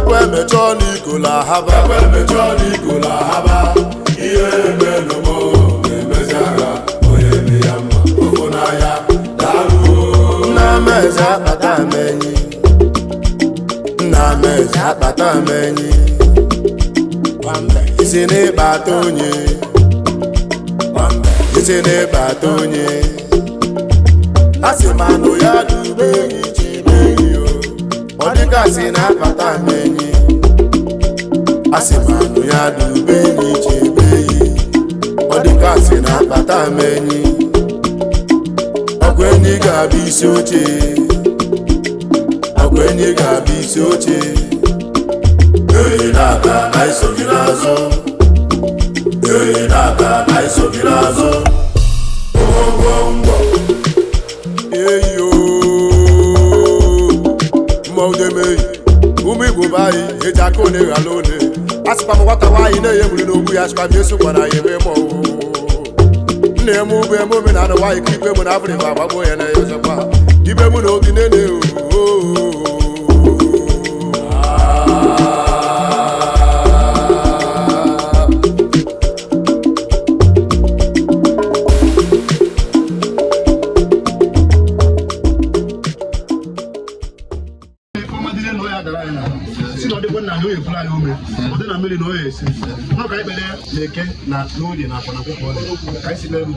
ekwe mechọ n'ikola haba ihe emenumo na-emezi agha onye eme ya mma ofu n'ahịa daalụ nna mezi akpata amenyi isi n'ịkpata onye asị manụ ya dube enyi chebe enyi ọ dịka si na-akpata amenyi asị manụ ya dube enyi chebe enyi ọ dịka si na-akpata amenyi ọgwụ enyi ga-abịa isi oche eyi na-aga na isoghị n'azụ ngwongwo eyi mmaudemei ụmụ Igbo be anyị eji aka one ghala one asịkwa m nwata nwaanyị na-enye nwere n'ogwu ya asịkwa bịa esokwana ya eme ma nna ya mụ bụ eme omenala nwaanyị ka ibe mụ na Afrịka agbagbo ya na ya ọzọkwa ibe mụ na Ogene na mmiri na oye esi ọ ka ikpere na-eke na n'oge na akwa na akwụkwọ ka isi merụ